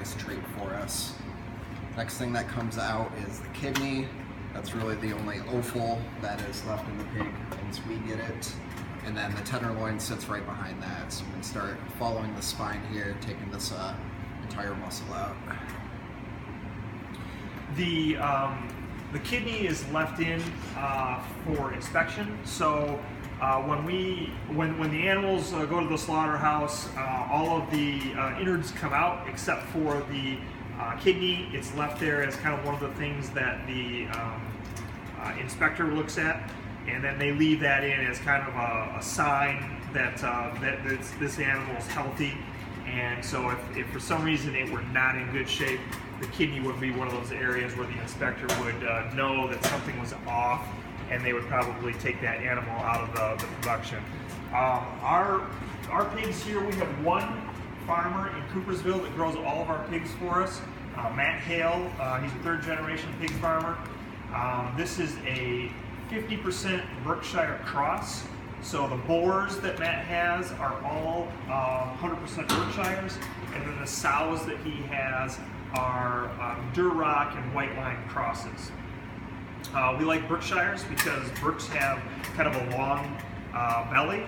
nice treat for us. Next thing that comes out is the kidney. That's really the only offal that is left in the pig once we get it. And then the tenderloin sits right behind that. So we can start following the spine here, taking this entire muscle out. The kidney is left in for inspection. So when the animals go to the slaughterhouse, all of the innards come out except for the kidney. It's left there as kind of one of the things that the inspector looks at, and then they leave that in as kind of a sign that this animal is healthy. And so if for some reason it were not in good shape, the kidney would be one of those areas where the inspector would know that something was off, and they would probably take that animal out of the production. Our pigs here, we have one farmer in Coopersville that grows all of our pigs for us, Matt Hale. He's a third generation pig farmer. This is a 50% Berkshire cross. So the boars that Matt has are all 100% Berkshires, and then the sows that he has are Duroc and White Line crosses. We like Berkshires because Berks have kind of a long belly,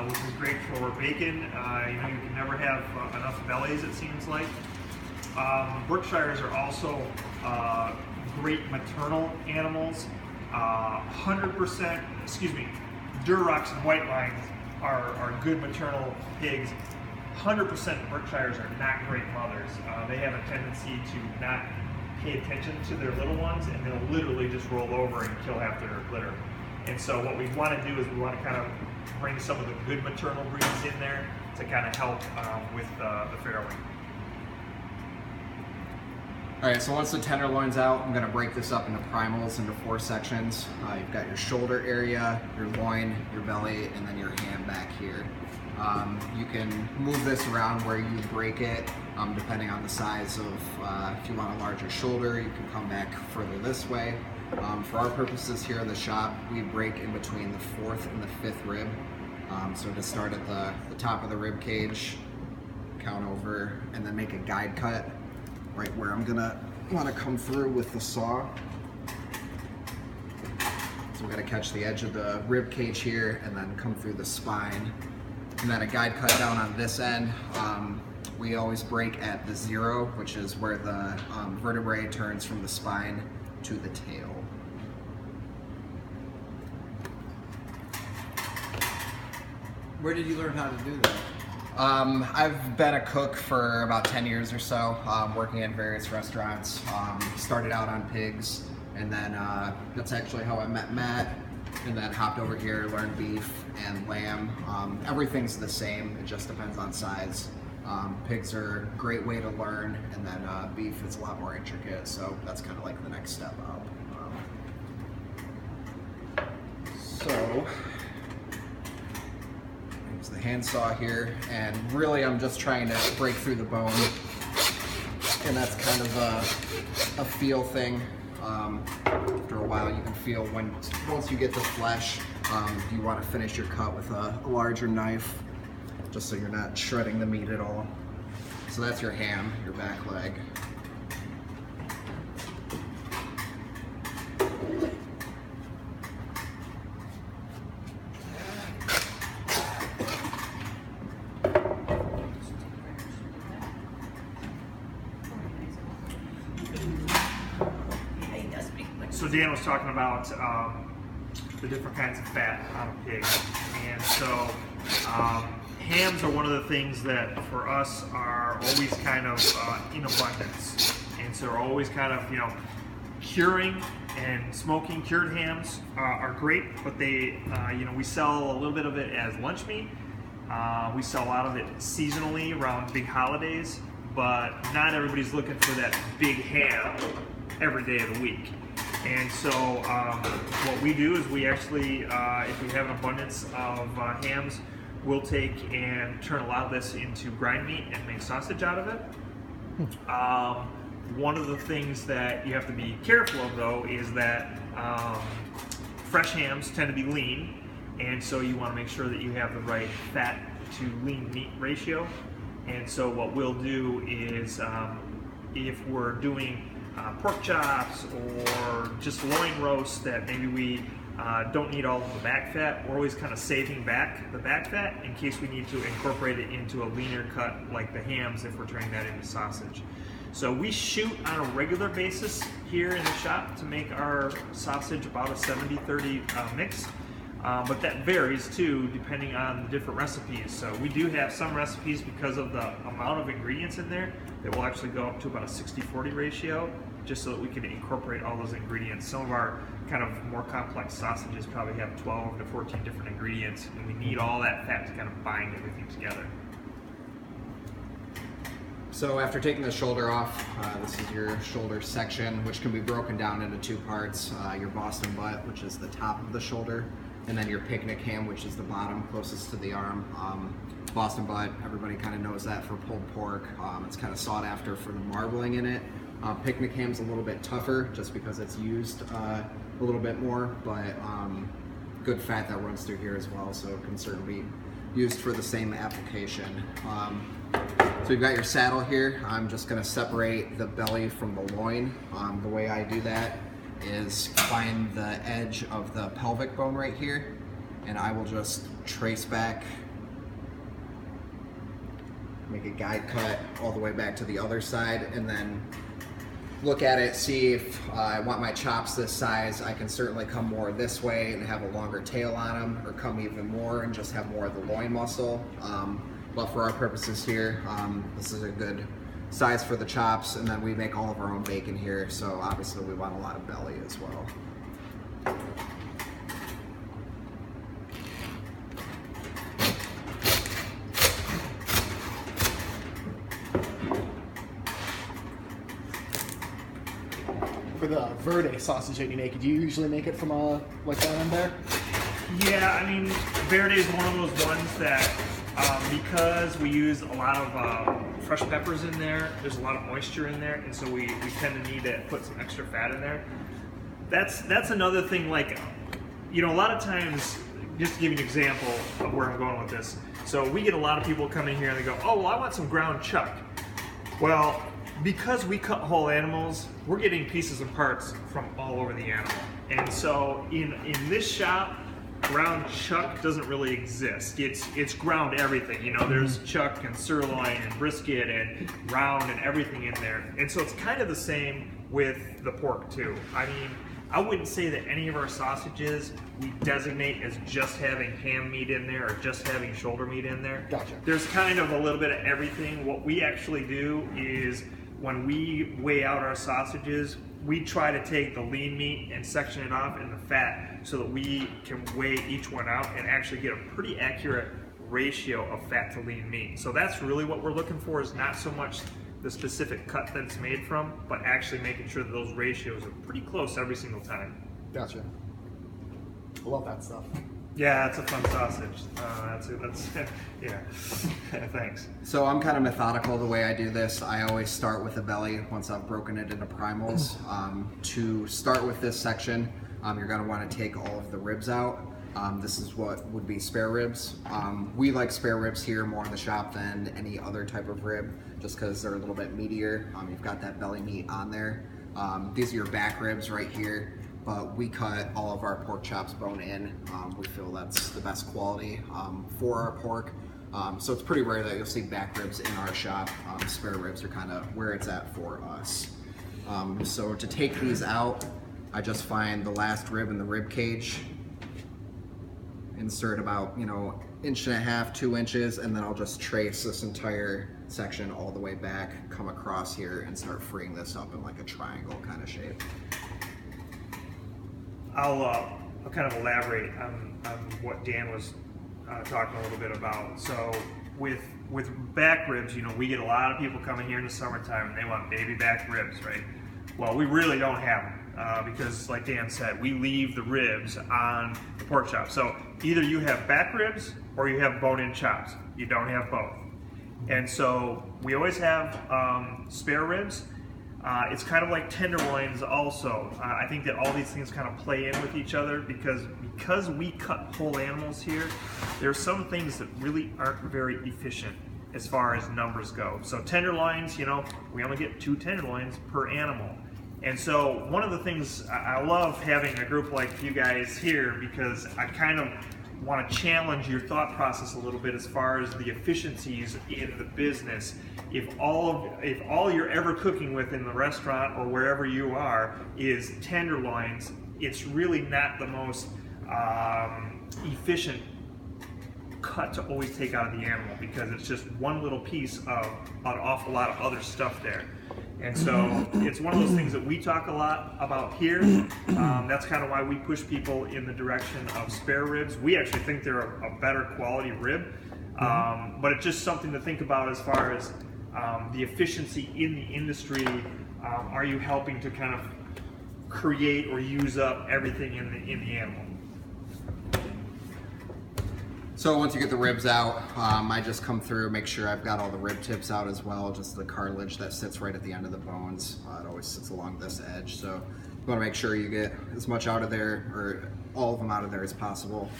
which is great for bacon. You can never have enough bellies, it seems like. Berkshires are also great maternal animals. 100%, Durocs and White Lines are good maternal pigs. 100% Berkshires are not great mothers. They have a tendency to not pay attention to their little ones, and they'll literally just roll over and kill half their litter. And so what we want to do is we want to kind of bring some of the good maternal breeds in there to kind of help with the farrowing. All right, so once the tenderloin's out, I'm gonna break this up into primals into 4 sections. You've got your shoulder area, your loin, your belly, and then your hand back here. You can move this around where you break it, depending on the size of, if you want a larger shoulder, you can come back further this way. For our purposes here in the shop, we break in between the 4th and the 5th rib. So to start at the top of the rib cage, count over, and then make a guide cut right where I'm gonna wanna come through with the saw. So we're gonna catch the edge of the rib cage here and then come through the spine. And then a guide cut down on this end. We always break at the 0, which is where the vertebrae turns from the spine to the tail. Where did you learn how to do that? I've been a cook for about 10 years or so, working in various restaurants. Started out on pigs, and then that's actually how I met Matt, and then hopped over here, learned beef and lamb. Everything's the same, it just depends on size. Pigs are a great way to learn, and then beef is a lot more intricate, so that's kind of like the next step up. So use the handsaw here, and really I'm just trying to break through the bone, and that's kind of a feel thing. After a while you can feel once you get the flesh, you want to finish your cut with a larger knife, just so you're not shredding the meat at all. So that's your ham, your back leg. So Dan was talking about the different kinds of fat on a pig, and so hams are one of the things that for us are always kind of in abundance, and so we're always kind of curing and smoking. Cured hams are great, but they we sell a little bit of it as lunch meat. We sell a lot of it seasonally around big holidays, but not everybody's looking for that big ham every day of the week. And so what we do is we actually, if we have an abundance of hams, we'll take and turn a lot of this into grind meat and make sausage out of it. One of the things that you have to be careful of, though, is that fresh hams tend to be lean, and so you want to make sure that you have the right fat to lean meat ratio. And so what we'll do is if we're doing pork chops or just loin roasts that maybe we don't need all of the back fat, we're always kind of saving back the back fat in case we need to incorporate it into a leaner cut like the hams if we're turning that into sausage. So we shoot on a regular basis here in the shop to make our sausage about a 70-30 mix. But that varies too depending on the different recipes. So we do have some recipes, because of the amount of ingredients in there, that will actually go up to about a 60-40 ratio, just so that we can incorporate all those ingredients. Some of our kind of more complex sausages probably have 12 to 14 different ingredients, and we need all that fat to kind of bind everything together. So after taking the shoulder off, this is your shoulder section, which can be broken down into two parts. Your Boston butt, which is the top of the shoulder, and then your picnic ham, which is the bottom closest to the arm. Boston butt, everybody kind of knows that for pulled pork. It's kind of sought after for the marbling in it. Picnic ham's a little bit tougher just because it's used a little bit more, but good fat that runs through here as well, so it can certainly be used for the same application. So you've got your saddle here. I'm just going to separate the belly from the loin. The way I do that is find the edge of the pelvic bone right here, and I will just trace back, make a guide cut all the way back to the other side, and then look at it, see if I want my chops this size. I can certainly come more this way and have a longer tail on them, or come even more and just have more of the loin muscle. But for our purposes here, this is a good size for the chops, and then we make all of our own bacon here, so obviously we want a lot of belly as well. For the verde sausage that you make, do you usually make it from like that in there? Yeah, I mean, verde is one of those ones that, because we use a lot of fresh peppers in there, there's a lot of moisture in there, and so we tend to need to put some extra fat in there. That's another thing, like, you know, a lot of times, just to give you an example of where I'm going with this, so we get a lot of people come in here and they go, oh, well, I want some ground chuck. Well, because we cut whole animals, we're getting pieces and parts from all over the animal. And so in this shop, ground chuck doesn't really exist. It's ground everything. You know, there's chuck and sirloin and brisket and round and everything in there. And so it's kind of the same with the pork too. I mean, I wouldn't say that any of our sausages we designate as just having ham meat in there or just having shoulder meat in there. Gotcha. There's kind of a little bit of everything. What we actually do is when we weigh out our sausages, we try to take the lean meat and section it off in the fat so that we can weigh each one out and actually get a pretty accurate ratio of fat to lean meat. So that's really what we're looking for, is not so much the specific cut that it's made from, but actually making sure that those ratios are pretty close every single time. Gotcha. I love that stuff. Yeah, it's a fun sausage. That's yeah. Thanks. So I'm kind of methodical the way I do this. I always start with the belly once I've broken it into primals. To start with this section, you're going to want to take all of the ribs out. This is what would be spare ribs. We like spare ribs here more in the shop than any other type of rib, just because they're a little bit meatier. You've got that belly meat on there. These are your back ribs right here. But we cut all of our pork chops bone in. We feel that's the best quality for our pork. So it's pretty rare that you'll see back ribs in our shop. Spare ribs are kind of where it's at for us. So to take these out, I just find the last rib in the rib cage, insert about, you know, 1.5 inches, 2 inches, and then I'll just trace this entire section all the way back, come across here, and start freeing this up in like a triangle kind of shape. I'll kind of elaborate on what Dan was talking a little bit about. So with back ribs, you know, we get a lot of people coming here in the summertime and they want baby back ribs, right? Well, we really don't have them because, like Dan said, we leave the ribs on the pork chop. So either you have back ribs or you have bone-in chops. You don't have both. And so we always have spare ribs. It's kind of like tenderloins also. I think that all these things kind of play in with each other because we cut whole animals here, there are some things that really aren't very efficient as far as numbers go. So tenderloins, you know, we only get 2 tenderloins per animal. And so one of the things I love having a group like you guys here, because I kind of want to challenge your thought process a little bit as far as the efficiencies in the business. If all you're ever cooking with in the restaurant or wherever you are is tenderloins, it's really not the most efficient cut to always take out of the animal, because it's just one little piece of an awful lot of other stuff there. And so it's one of those things that we talk a lot about here. That's kind of why we push people in the direction of spare ribs. We actually think they're a better quality rib, but it's just something to think about as far as the efficiency in the industry. Are you helping to kind of create or use up everything in the animal? So once you get the ribs out, I just come through, make sure I've got all the rib tips out as well, just the cartilage that sits right at the end of the bones. It always sits along this edge, so you want to make sure you get as much out of there, or all of them out of there as possible.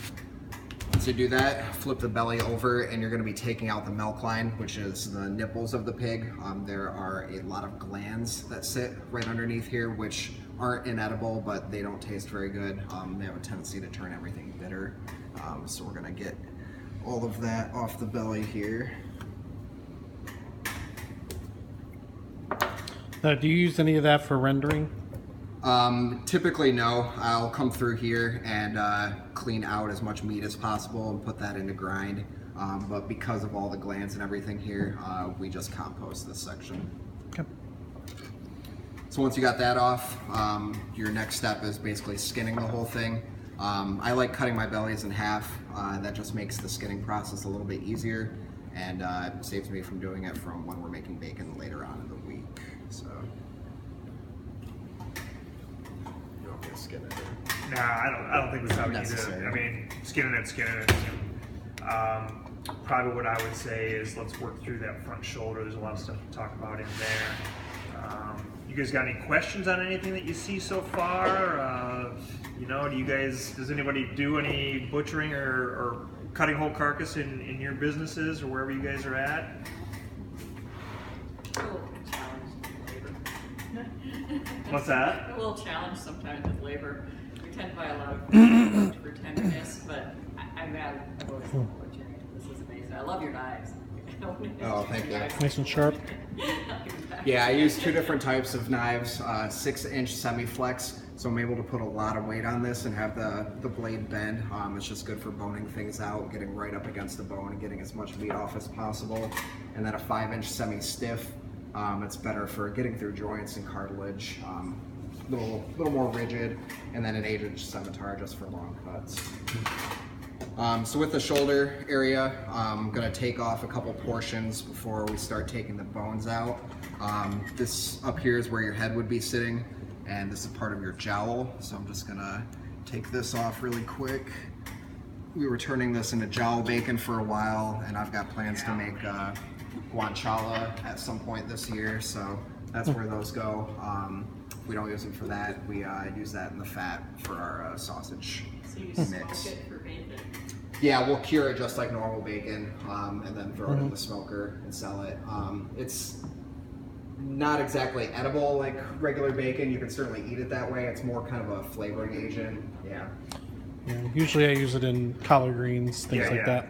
Once you do that, flip the belly over, and you're going to be taking out the milk line, which is the nipples of the pig. There are a lot of glands that sit right underneath here, which aren't inedible, but they don't taste very good. They have a tendency to turn everything bitter. So we're going to get all of that off the belly here. Now, do you use any of that for rendering? Typically no. I'll come through here and clean out as much meat as possible and put that into grind. But because of all the glands and everything here, we just compost this section. Okay. So once you got that off, your next step is basically skinning the whole thing. I like cutting my bellies in half. That just makes the skinning process a little bit easier, and saves me from doing it from when we're making bacon later on in the week. So you want me to skin it? Nah, I don't think that's how we need Necessary. it. I mean, skinning it. Probably what I would say is let's work through that front shoulder. There's a lot of stuff to talk about in there. You guys got any questions on anything that you see so far? You know, does anybody do any butchering or cutting whole carcass in your businesses or wherever you guys are at? A little challenge with labor. What's that? A little challenge sometimes with labor. We tend to buy a lot of food for tenderness, but I've always loved butchering. This is amazing. I love your knives. Oh, thank you. Nice and sharp. Yeah, I use 2 different types of knives, 6-inch semi-flex, so I'm able to put a lot of weight on this and have the blade bend. It's just good for boning things out, getting right up against the bone and getting as much meat off as possible. And then a 5-inch semi-stiff, it's better for getting through joints and cartilage, little more rigid. And then an 8-inch scimitar just for long cuts. So with the shoulder area, I'm going to take off a couple portions before we start taking the bones out. This up here is where your head would be sitting, and this is part of your jowl. So I'm just going to take this off really quick. We were turning this into jowl bacon for a while, and I've got plans to make guanciale at some point this year, so that's where those go. We don't use them for that. We use that in the fat for our sausage So you mix. smoke it for bacon. Yeah, we'll cure it just like normal bacon, and then throw it in the smoker and sell it. It's not exactly edible like regular bacon. You can certainly eat it that way. It's more kind of a flavoring agent. Yeah. Yeah, usually I use it in collard greens, things Yeah, like yeah. that.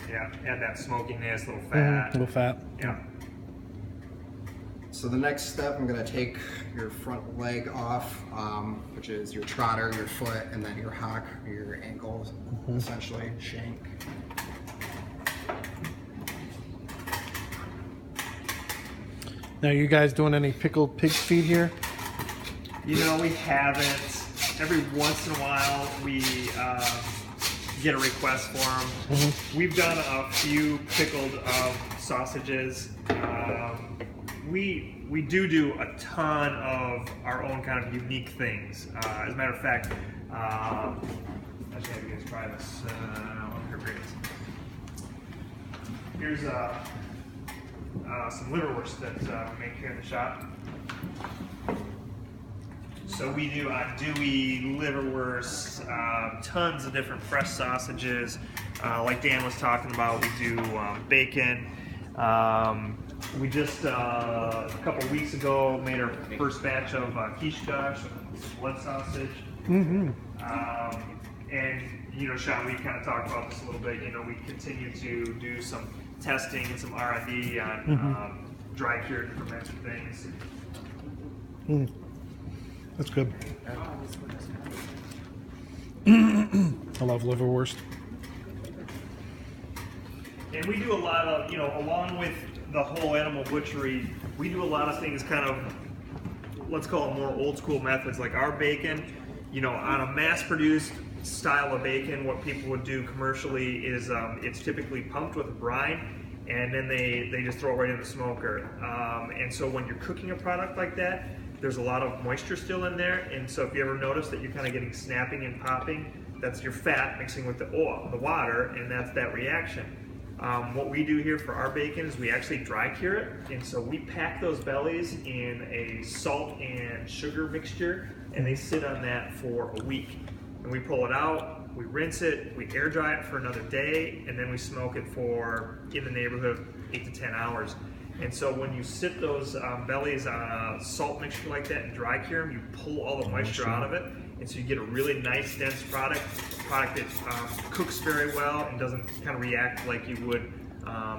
Yeah. Yeah, add that smokiness, little fat. Little fat. Yeah. So the next step, I'm going to take your front leg off, which is your trotter, your foot, and then your hock, or your ankle, essentially, shank. Now, you guys doing any pickled pig's feet here? You know, we haven't. Every once in a while, we get a request for them. We've done a few pickled sausages. We do a ton of our own kind of unique things. As a matter of fact, I'll just have you guys try this. Here's some liverwurst that we make here in the shop. So we do andouille, liverwurst, tons of different fresh sausages. Like Dan was talking about, we do bacon. We just a couple weeks ago made our first batch of quiche gosh, blood sausage. And you know, Shawn, we kind of talked about this a little bit. You know, we continue to do some testing and some R&D on dry cured and fermented things. That's good. I love liverwurst. And we do a lot of, you know, along with the whole animal butchery, we do a lot of things kind of, let's call it more old school methods. Like our bacon, you know, on a mass produced style of bacon, what people would do commercially is it's typically pumped with brine, and then they just throw it right in the smoker. And so when you're cooking a product like that, there's a lot of moisture still in there, and so if you ever notice that you're kind of getting snapping and popping, that's your fat mixing with the oil, the water, and that's that reaction. What we do here for our bacon is we actually dry cure it, and so we pack those bellies in a salt and sugar mixture, and they sit on that for a week. And we pull it out, we rinse it, we air dry it for another day, and then we smoke it for in the neighborhood of 8 to 10 hours. And so when you sit those bellies on a salt mixture like that and dry cure them, you pull all the moisture out of it, and so you get a really nice dense product that cooks very well and doesn't kind of react like you would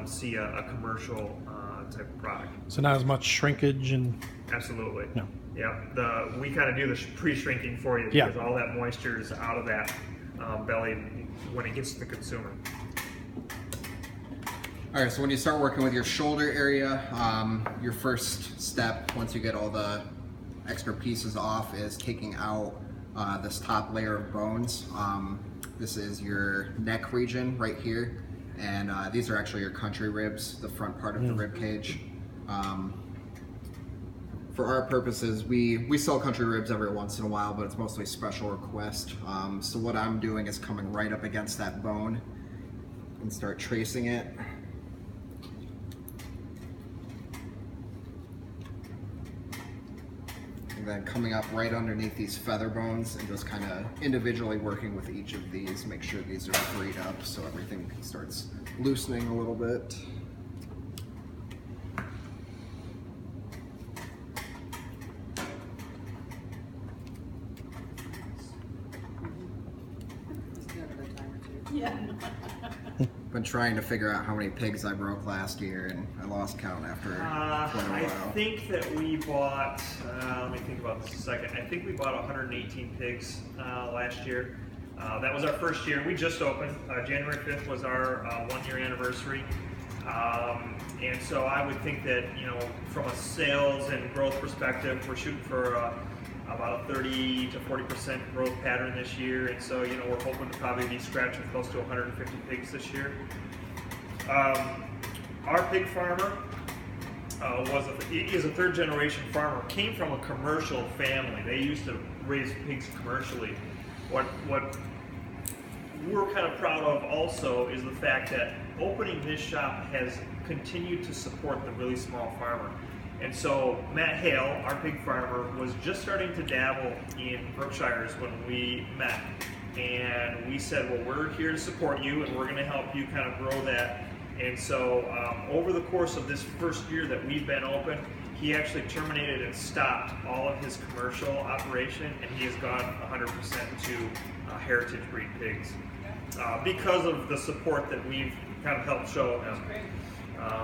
see a commercial type of product. So not as much shrinkage and... Absolutely. No. Yeah, we kind of do the pre-shrinking for you because all that moisture is out of that belly when it gets to the consumer. All right, so when you start working with your shoulder area, your first step, once you get all the extra pieces off, is taking out this top layer of bones. This is your neck region right here, and these are actually your country ribs, the front part of the rib cage. For our purposes, we sell country ribs every once in a while, but it's mostly special request. So what I'm doing is coming right up against that bone and start tracing it. And then coming up right underneath these feather bones and just kind of individually working with each of these, make sure these are freed up so everything starts loosening a little bit. Yeah. Been trying to figure out how many pigs I broke last year, and I lost count after quite a I while. think that we bought, let me think about this a second. I think we bought 118 pigs last year. That was our first year. We just opened. January 5th was our 1-year anniversary. And so I would think that, you know, from a sales and growth perspective, we're shooting for about a 30 to 40% growth pattern this year. And so, you know, we're hoping to probably be scratching close to 150 pigs this year. Our pig farmer is a third generation farmer, came from a commercial family. They used to raise pigs commercially. What we're kind of proud of also is the fact that opening this shop has continued to support the really small farmer. And so Matt Hale, our pig farmer, was just starting to dabble in Brookshires when we met. And we said, well, we're here to support you and we're going to help you kind of grow that. And so over the course of this first year that we've been open, he actually terminated and stopped all of his commercial operation, and he has gone 100% to heritage breed pigs because of the support that we've kind of helped show him.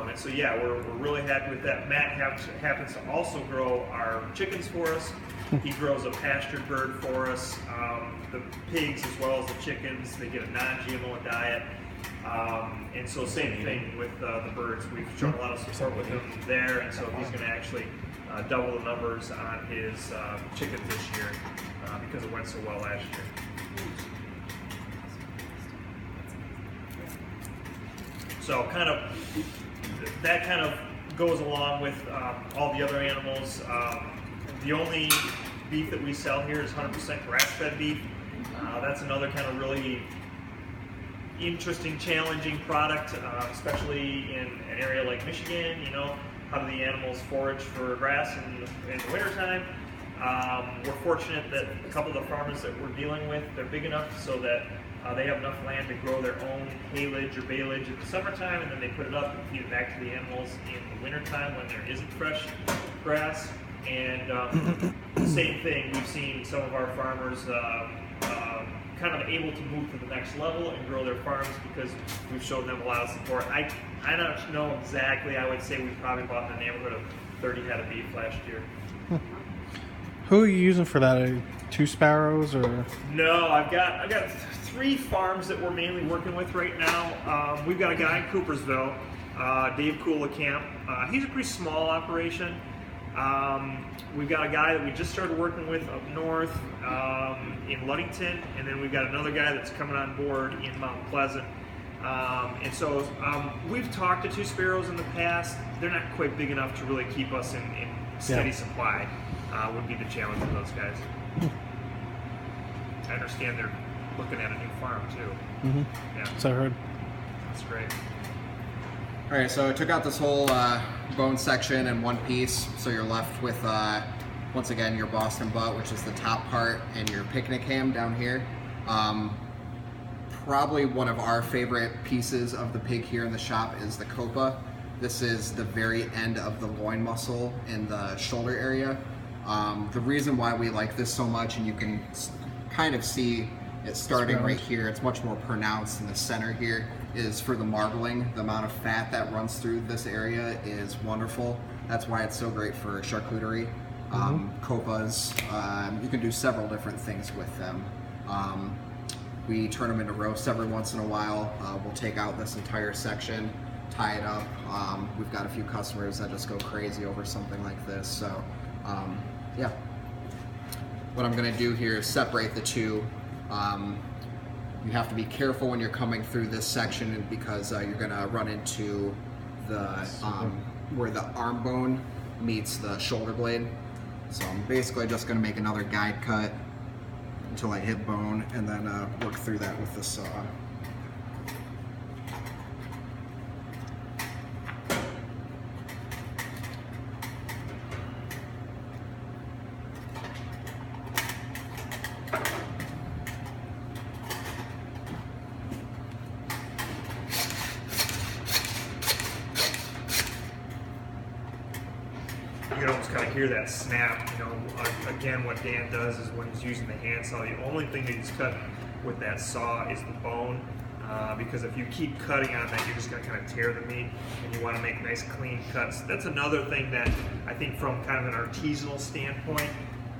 And so yeah, we're really happy with that. Matt happens to also grow our chickens for us. He grows a pastured bird for us. The pigs as well as the chickens, they get a non-GMO diet. And so same thing with the birds. We've shown a lot of support with him there, and so he's going to actually double the numbers on his chickens this year because it went so well last year. So that kind of goes along with all the other animals. The only beef that we sell here is 100% grass-fed beef. That's another kind of really interesting, challenging product, especially in an area like Michigan. You know, how do the animals forage for grass in the wintertime? We're fortunate that a couple of the farmers that we're dealing with, they're big enough so that they have enough land to grow their own haylage or baleage in the summertime, and then they put it up and feed it back to the animals in the wintertime when there isn't fresh grass. And same thing, we've seen some of our farmers kind of able to move to the next level and grow their farms because we've showed them a lot of support. I don't know exactly. I would say we probably bought in the neighborhood of 30 head of beef last year. Who are you using for that? Are you 2 sparrows or? No, I've got 3 farms that we're mainly working with right now. We've got a guy in Coopersville, Dave Kohlhaas. He's a pretty small operation. We've got a guy that we just started working with up north in Ludington, and then we've got another guy that's coming on board in Mount Pleasant. And so we've talked to 2 sparrows in the past. They're not quite big enough to really keep us in steady supply. Would be the challenge for those guys. I understand they're looking at a new farm too. Mm-hmm. Yeah, So I heard. that's great. All right, so I took out this whole bone section in one piece, so you're left with, once again, your Boston butt, which is the top part, and your picnic ham down here. Probably one of our favorite pieces of the pig here in the shop is the copa. This is the very end of the loin muscle in the shoulder area. The reason why we like this so much, and you can kind of see it starting right here, it's much more pronounced in the center here, is for the marbling. The amount of fat that runs through this area is wonderful. That's why it's so great for charcuterie. Copas, you can do several different things with them. We turn them into roasts every once in a while. We'll take out this entire section, tie it up. We've got a few customers that just go crazy over something like this. So yeah, what I'm gonna do here is separate the two. You have to be careful when you're coming through this section because you're gonna run into the where the arm bone meets the shoulder blade. So I'm basically just gonna make another guide cut until I hit bone, and then work through that with the saw. You can almost kind of hear that snap. You know, again, what Dan does is when he's using the handsaw, the only thing that he's cutting with that saw is the bone, because if you keep cutting on that, you're just going to kind of tear the meat, and you want to make nice, clean cuts. That's another thing that I think, from kind of an artisanal standpoint,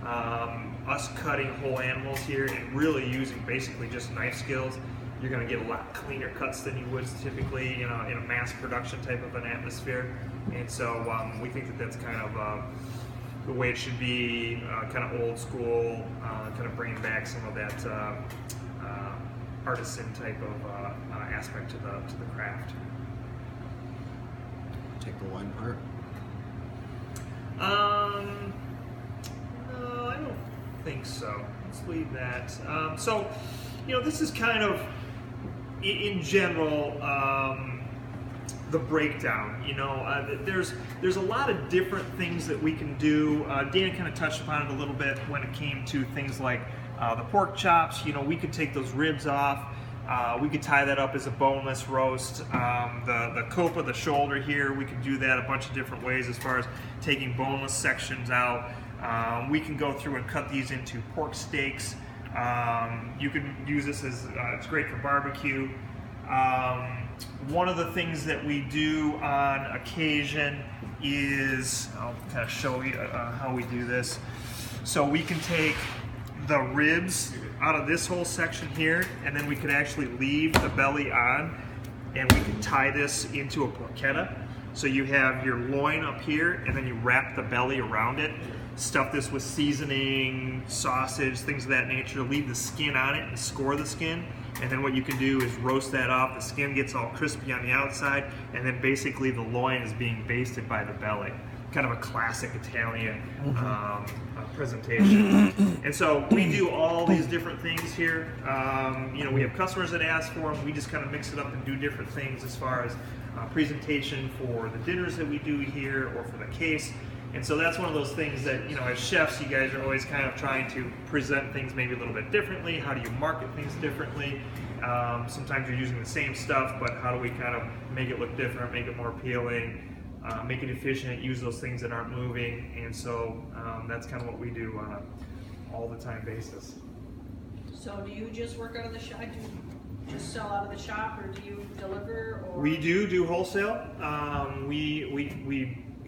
us cutting whole animals here and really using basically just knife skills, you're going to get a lot cleaner cuts than you would typically, you know, in a mass production type of an atmosphere. And so we think that that's kind of the way it should be, kind of old school, kind of bringing back some of that artisan type of aspect to the craft. Take the loin part. No, I don't think so. Let's leave that. So, you know, this is kind of, in general, the breakdown. You know, there's a lot of different things that we can do. Dan kind of touched upon it a little bit when it came to things like the pork chops. You know, we could take those ribs off. We could tie that up as a boneless roast. The copa, the shoulder here, we could do that a bunch of different ways as far as taking boneless sections out. We can go through and cut these into pork steaks. You can use this as, it's great for barbecue. One of the things that we do on occasion is, I'll kind of show you how we do this. So we can take the ribs out of this whole section here, and then we could actually leave the belly on, and we can tie this into a porchetta. So you have your loin up here, and then you wrap the belly around it. Stuff this with seasoning, sausage, things of that nature. Leave the skin on it and score the skin. And then what you can do is roast that off. The skin gets all crispy on the outside, and then basically the loin is being basted by the belly. Kind of a classic Italian presentation. And so we do all these different things here. You know, we have customers that ask for them. We just kind of mix it up and do different things as far as presentation for the dinners that we do here or for the case. And so that's one of those things that, as chefs, you guys are always kind of trying to present things maybe a little bit differently. How do you market things differently? Sometimes you're using the same stuff, but how do we kind of make it look different, make it more appealing, make it efficient, use those things that aren't moving? And so that's kind of what we do on a all the time basis. So do you just work out of the shop? Do you just sell out of the shop, or do you deliver? Or? We do wholesale.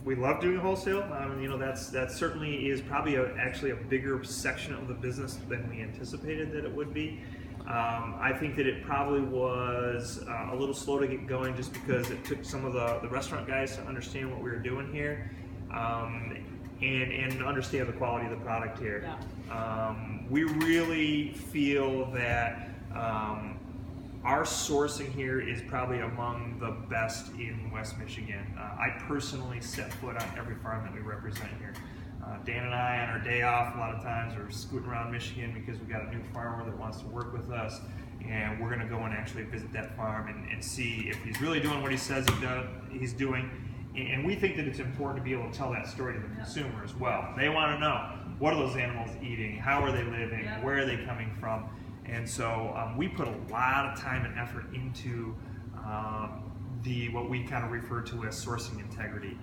We love doing wholesale. That certainly is probably actually a bigger section of the business than we anticipated that it would be. I think that it probably was a little slow to get going just because it took some of the restaurant guys to understand what we were doing here and understand the quality of the product here. Yeah. We really feel that our sourcing here is probably among the best in West Michigan. I personally set foot on every farm that we represent here. Dan and I, on our day off, a lot of times are scooting around Michigan because we got a new farmer that wants to work with us, and we're going to go and actually visit that farm and see if he's really doing what he says he's doing. And we think that it's important to be able to tell that story to the consumer as well. They want to know, what are those animals eating? How are they living? Where are they coming from? And so we put a lot of time and effort into what we kind of refer to as sourcing integrity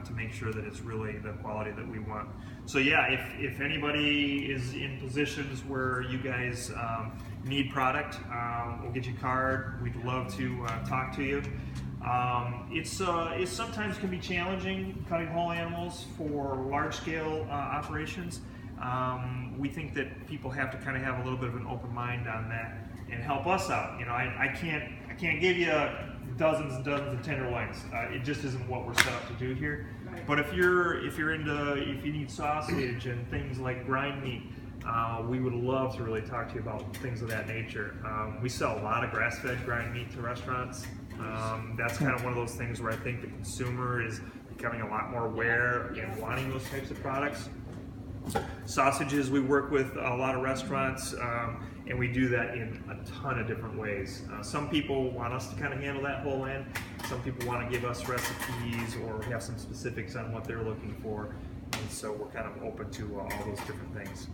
to make sure that it's really the quality that we want. So yeah, if anybody is in positions where you guys need product, we'll get you a card. We'd love to talk to you. It sometimes can be challenging cutting whole animals for large-scale operations. We think that people have to kind of have a little bit of an open mind on that and help us out. I can't give you dozens and dozens of tenderloins. It just isn't what we're set up to do here. Right. But if you need sausage and things like grind meat, we would love to really talk to you about things of that nature. We sell a lot of grass-fed grind meat to restaurants. That's kind of one of those things where I think the consumer is becoming a lot more aware and wanting those types of products. Sausages, we work with a lot of restaurants, and we do that in a ton of different ways. Some people want us to kind of handle that whole end. Some people want to give us recipes or have some specifics on what they're looking for. And so we're kind of open to all those different things.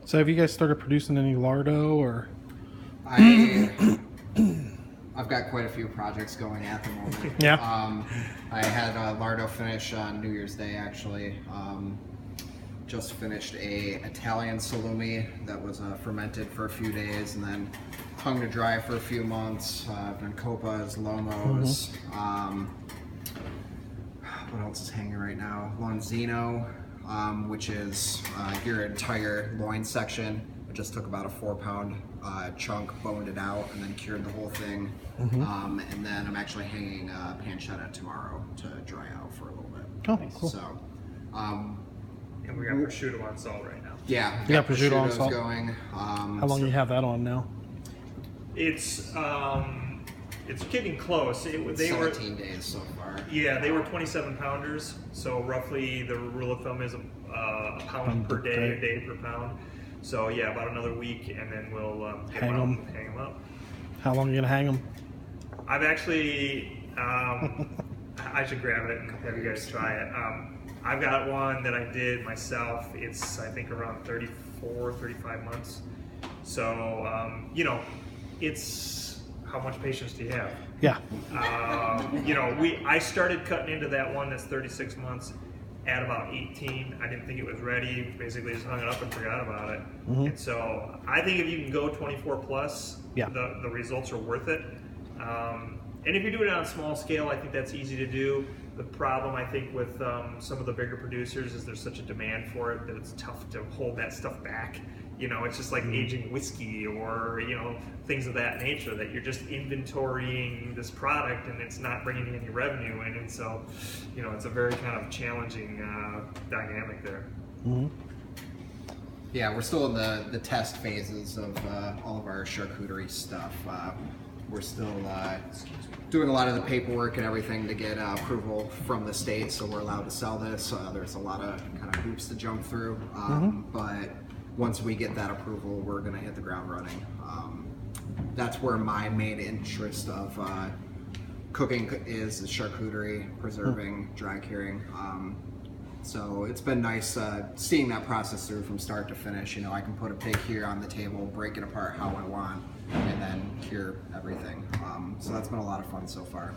So have you guys started producing any lardo or? I've got quite a few projects going at the moment. Yeah. I had lardo finish on New Year's Day, actually. Just finished a Italian salumi that was fermented for a few days and then hung to dry for a few months. I've done copas, lomos. What else is hanging right now? Lonzino, which is your entire loin section. I just took about a 4-pound chunk, boned it out, and then cured the whole thing. And then I'm actually hanging pancetta tomorrow to dry out for a little bit. Oh, cool. So, And we got prosciutto on salt right now. yeah, You got prosciutto on prosciutto's salt? going. How long do you have that on now? It's getting close. They were 17 days so far. Yeah, they were 27 pounders, so roughly the rule of thumb is a pound per day, a day per pound. So yeah, about another week, and then we'll Hang 'em. hang them up. How long are you gonna hang them? I've actually, I should grab it and have you guys try it. I've got one that I did myself. It's, I think, around 34, 35 months. So, it's how much patience do you have? Yeah. I started cutting into that one that's 36 months at about 18. I didn't think it was ready. Basically just hung it up and forgot about it. And so I think if you can go 24 plus, Yeah. the results are worth it. And if you do it on a small scale, I think that's easy to do. The problem, I think, with some of the bigger producers is there's such a demand for it that it's tough to hold that stuff back. It's just like aging whiskey or, things of that nature, that you're just inventorying this product and it's not bringing any revenue in. And so, it's a very kind of challenging dynamic there. Yeah, we're still in the test phases of all of our charcuterie stuff. We're still doing a lot of the paperwork and everything to get approval from the state, so we're allowed to sell this. There's a lot of kind of hoops to jump through, but once we get that approval, we're going to hit the ground running. That's where my main interest of cooking is the charcuterie, preserving, dry curing. So it's been nice seeing that process through from start to finish. You know, I can put a pig here on the table, break it apart how I want, and then cure everything. So that's been a lot of fun so far.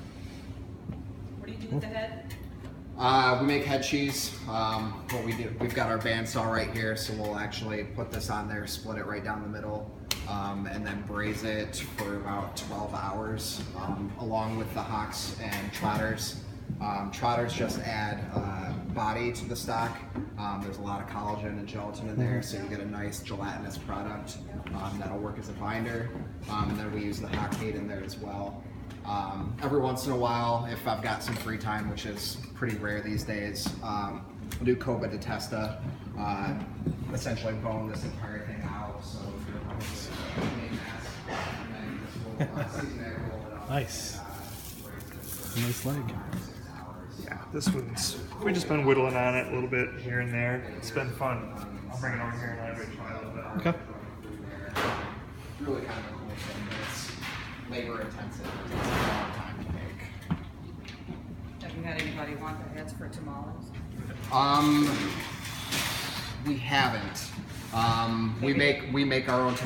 What do you do with the head? We make head cheese. What we do, we've got our bandsaw right here, so we'll actually put this on there, split it right down the middle, and then braise it for about 12 hours, along with the hocks and trotters. Trotters just add body to the stock. There's a lot of collagen and gelatin in there, so you get a nice gelatinous product that'll work as a binder. And then we use the hock meat in there as well. Every once in a while, if I've got some free time, which is pretty rare these days, we'll do Coba de testa, essentially bone this entire thing out. So if you're running and then this will season it, roll it up. Nice. Nice leg. Yeah, this one's, we've just been whittling on it a little bit here and there. It's been fun. I'll bring it over here and I'll try a little bit. Okay. Really kind of a cool thing, but it's labor intensive. It takes a long time to make. Have you had anybody want the heads for tamales? We haven't. We make our own tamales.